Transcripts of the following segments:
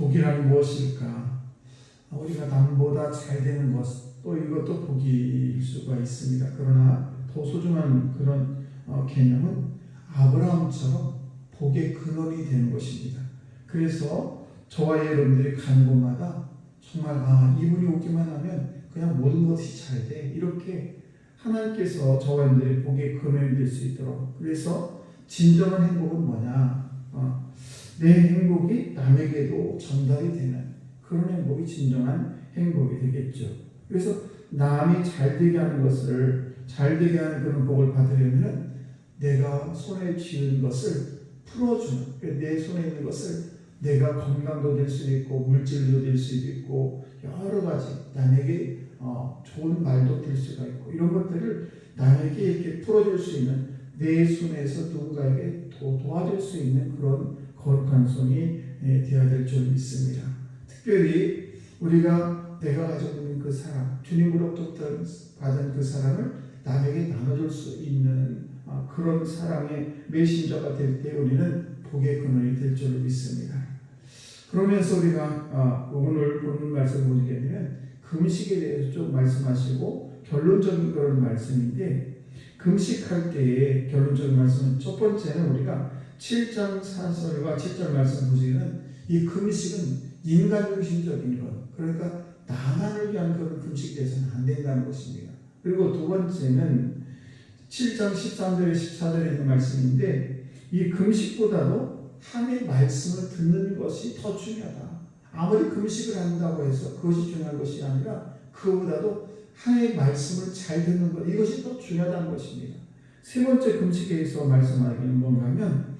복이란 무엇일까? 우리가 남보다 잘 되는 것, 또 이것도 복일 수가 있습니다. 그러나 더 소중한 그런 개념은 아브라함처럼 복의 근원이 되는 것입니다. 그래서 저와 여러분들이 가는 곳마다 정말 이분이 오기만 하면 그냥 모든 것이 잘 돼. 이렇게 하나님께서 저와 여러분들이 복의 근원이 될 수 있도록. 그래서 진정한 행복은 뭐냐? 내 행복이 남에게도 전달이 되는 그런 행복이 진정한 행복이 되겠죠. 그래서 남이 잘 되게 하는 것을, 잘 되게 하는 그런 복을 받으려면 내가 손에 쥐은 것을 풀어주는, 내 손에 있는 것을 내가 건강도 될 수도 있고 물질도 될 수도 있고 여러 가지 남에게 좋은 말도 될 수가 있고 이런 것들을 남에게 이렇게 풀어줄 수 있는, 내 손에서 누군가에게 도와줄 수 있는 그런 거룩한 손이 되어야 될 줄 믿습니다. 특별히 우리가 내가 가지고 있는 그 사랑, 주님으로부터 받은 그 사랑을 남에게 나눠줄 수 있는 그런 사랑의 메신저가 될 때 우리는 복의 근원이 될 줄 믿습니다. 그러면서 우리가 오늘 본문 말씀을 보게 되면 금식에 대해서 좀 말씀하시고 결론적인 그런 말씀인데, 금식할 때의 결론적인 말씀은 첫 번째는 우리가 7장 4절과 7절 말씀 보시면 이 금식은 인간 중심적인 것, 그러니까 나만을 위한 그런 금식이 돼서는 안 된다는 것입니다. 그리고 두 번째는 7장 13절에 14절에 있는 말씀인데, 이 금식보다도 하나님의 말씀을 듣는 것이 더 중요하다. 아무리 금식을 한다고 해서 그것이 중요한 것이 아니라 그보다도 하나님의 말씀을 잘 듣는 것, 이것이 더 중요하다는 것입니다. 세 번째 금식에 대해서 말씀하기는 뭔가 하면,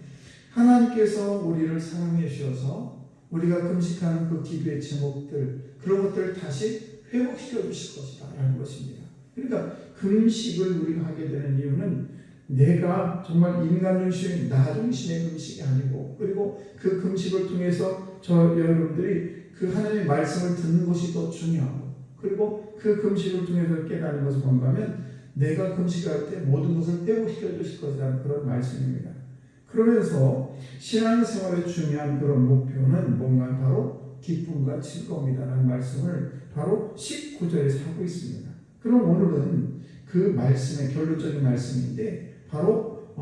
하나님께서 우리를 사랑해 주셔서 우리가 금식하는 그 기도의 제목들, 그런 것들을 다시 회복시켜 주실 것이다 라는 것입니다. 그러니까 금식을 우리가 하게 되는 이유는 내가 정말 인간 중심, 나 중심의 금식이 아니고, 그리고 그 금식을 통해서 여러분들이 그 하나님의 말씀을 듣는 것이 더 중요하고, 그리고 그 금식을 통해서 깨닫는 것은 뭔가 하면 내가 금식할 때 모든 것을 회복시켜 주실 것이라는 그런 말씀입니다. 그러면서 신앙생활의 중요한 그런 목표는 뭔가 바로 기쁨과 즐거움이라는 말씀을 바로 19절에서 하고 있습니다. 그럼 오늘은 그 말씀의 결론적인 말씀인데, 바로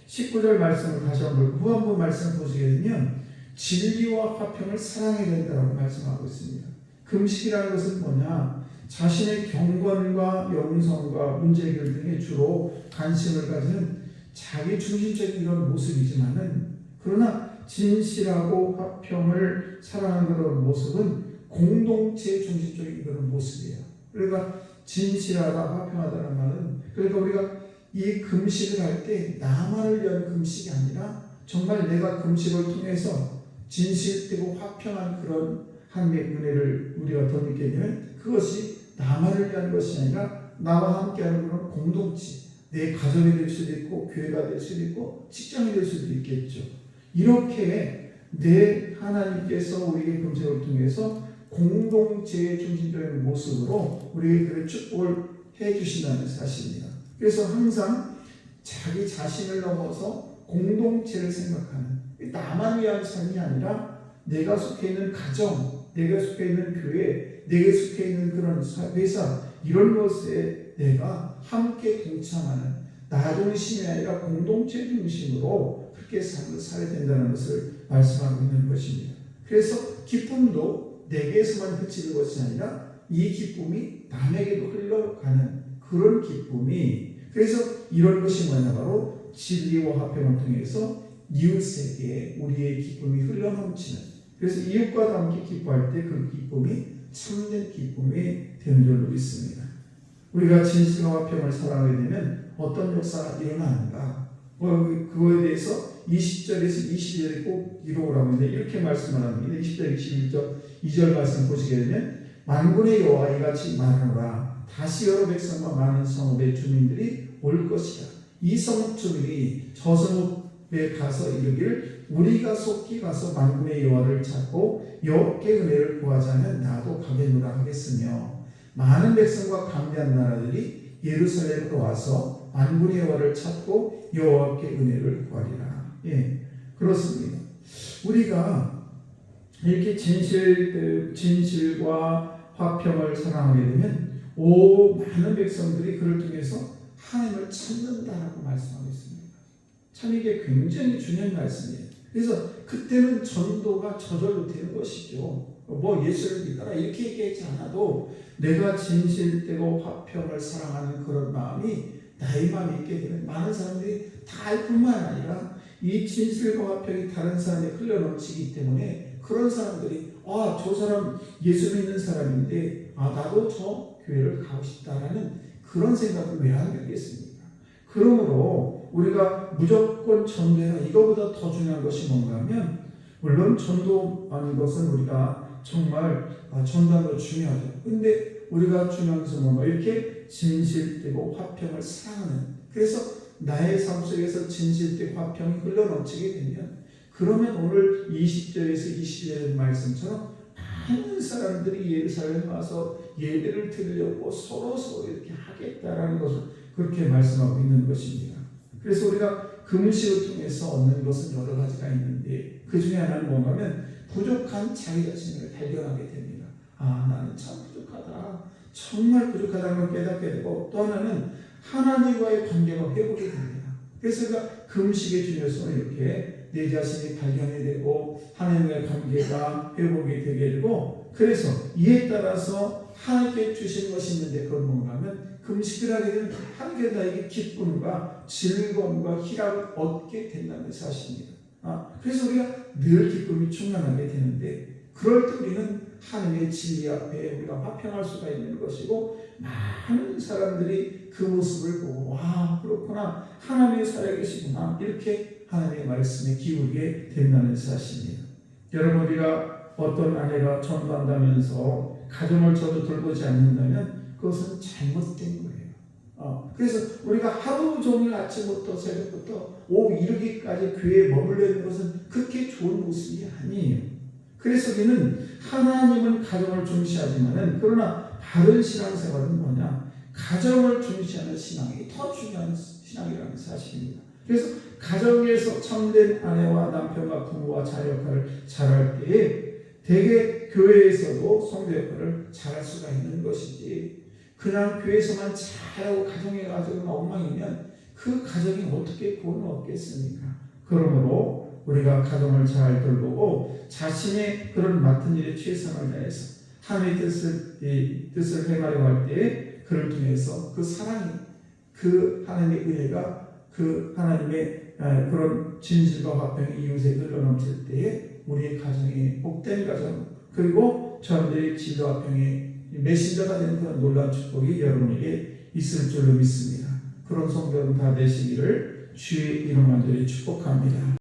19절 말씀을 다시 한번 후반부 말씀을 보시게 되면 진리와 화평을 사랑해야 된다고 말씀하고 있습니다. 금식이라는 것은 뭐냐? 자신의 경건과 영성과 문제 해결 등에 주로 관심을 가지는 자기 중심적인 이런 모습이지만은, 그러나 진실하고 화평을 사랑하는 그런 모습은 공동체 중심적인 그런 모습이에요. 그러니까 진실하다, 화평하다는 말은, 그러니까 우리가 이 금식을 할 때 나만을 위한 금식이 아니라 정말 내가 금식을 통해서 진실되고 화평한 그런 하나님의 은혜를 우리가 더 믿게 되면 그것이 나만을 위한 것이 아니라 나와 함께하는 그런 공동체, 내 가정이 될 수도 있고 교회가 될 수도 있고 직장이 될 수도 있겠죠. 이렇게 내 하나님께서 우리에게 금식을 통해서 공동체의 중심적인 모습으로 우리에게 축복을 해주신다는 사실입니다. 그래서 항상 자기 자신을 넘어서 공동체를 생각하는, 나만 위한 삶이 아니라 내가 속해 있는 가정, 내가 속해 있는 교회, 내가 속해 있는 그런 회사, 이런 것에 내가 함께 동참하는, 나 중심이 아니라 공동체 중심으로 그렇게 삶을 살아야 된다는 것을 말씀하고 있는 것입니다. 그래서 기쁨도 내게서만 그치는 것이 아니라 이 기쁨이 남에게도 흘러가는 그런 기쁨이, 그래서 이런 것이 뭐냐, 바로 진리와 화평을 통해서 이웃에게 우리의 기쁨이 흘러넘치는, 그래서 이웃과 함께 기뻐할 때 그 기쁨이 참된 기쁨이 되는 줄로 믿습니다. 우리가 진실과 화평을 사랑하게 되면 어떤 역사가 일어나는가, 그거에 대해서 20절에서 22절에 꼭 기록을 하고 있는데 이렇게 말씀을 합니다. 20절, 21절, 2절 말씀 보시게 되면 만군의 여호와 이같이 말하노라. 다시 여러 백성과 많은 성읍의 주민들이 올 것이다. 이 성읍 주민이 저 성읍에 가서 이르기를 우리가 속히 가서 만군의 여호와를 찾고 여호와께 은혜를 구하자면 나도 가겠노라 하겠으며, 많은 백성과 강대한 나라들이 예루살렘으로 와서 만군의 여호와를 찾고 여호와께 은혜를 구하리라. 예, 그렇습니다. 우리가 이렇게 진실과 화평을 사랑하게 되면 많은 백성들이 그를 통해서 하나님을 찾는다라고 말씀하고 있습니다. 참 이게 굉장히 중요한 말씀이에요. 그래서 그때는 전도가 저절로 되는 것이죠. 뭐 예수를 믿어라 이렇게 얘기하지 않아도 내가 진실되고 화평을 사랑하는 그런 마음이 나의 마음이 있게 되면 많은 사람들이 다 알 뿐만 아니라 이 진실과 화평이 다른 사람에 흘러넘치기 때문에 그런 사람들이 저 사람 예수 믿는 사람인데 나도 저 교회를 가고 싶다라는 그런 생각을 왜 안 하겠습니까? 그러므로 우리가 무조건 전도해라 이거보다 더 중요한 것이 뭔가 하면 물론 전도하는 것은 우리가 정말 전도하는 거 중요하죠. 근데 우리가 중요한 것은 뭔가 이렇게 진실되고 화평을 사랑하는 그래서 나의 삶 속에서 진실되고 화평이 흘러넘치게 되면 그러면 오늘 20절에서 21절의 말씀처럼 많은 사람들이 예루살렘에 와서 예배를 드리려고 서로 이렇게 하겠다라는 것을 그렇게 말씀하고 있는 것입니다. 그래서 우리가 금식을 통해서 얻는 것은 여러 가지가 있는데 그 중에 하나는 뭔가면 부족한 자기 자신을 발견하게 됩니다. 나는 참 부족하다. 정말 부족하다는 걸 깨닫게 되고 또 하나는 하나님과의 관계가 회복이 됩니다. 그래서 우리가 금식의 중요성을 이렇게 내 자신이 발견이 되고 하나님과의 관계가 회복이 되게 되고 그래서 이에 따라서 하나님께 주신 것이 있는데 그건 뭔가 하면 금식을 하게 되면 하나님께 나에게 기쁨과 즐거움과 희락을 얻게 된다는 사실입니다. 그래서 우리가 늘 기쁨이 충만하게 되는데 그럴 때 우리는 하나님의 진리 앞에 우리가 화평할 수가 있는 것이고 많은 사람들이 그 모습을 보고 그렇구나 하나님이 살아계시구나 이렇게 하나님의 말씀에 기울게 된다는 사실입니다. 여러분 우리가 어떤 아내가 전도한다면서 가정을 저도 돌보지 않는다면 그것은 잘못된 거예요. 그래서 우리가 하루 종일 아침부터 새벽부터 오후 이르기까지 교회에 머물러 있는 것은 그렇게 좋은 모습이 아니에요. 그래서 우리는 하나님은 가정을 중시하지만은 그러나 바른 신앙생활은 뭐냐? 가정을 중시하는 신앙이 더 중요한 신앙이라는 사실입니다. 그래서 가정에서 참된 아내와 남편과 부모와 자녀 역할을 잘할 때에 대개 교회에서도 성도 역할을 잘할 수가 있는 것이지 그냥 교회에서만 잘하고 가정에 가지고만 엉망이면 그 가정이 어떻게 구원을 얻겠습니까? 그러므로 우리가 가정을 잘 돌보고 자신의 그런 맡은 일에 최선을 다해서 하나님의 뜻을 행하려고 할 때 그를 통해서 그 사랑이 그 하나님의 은혜가 그 하나님의 그런 진실과 화평이 이웃에 흘러넘칠 때에 우리의 가정이 복된 가정 그리고 저들의 진리와 화평의 메신저가 되는 그런 놀라운 축복이 여러분에게 있을 줄로 믿습니다. 그런 성도 여러분 다 되시기를 주의 이름 간절히 축복합니다.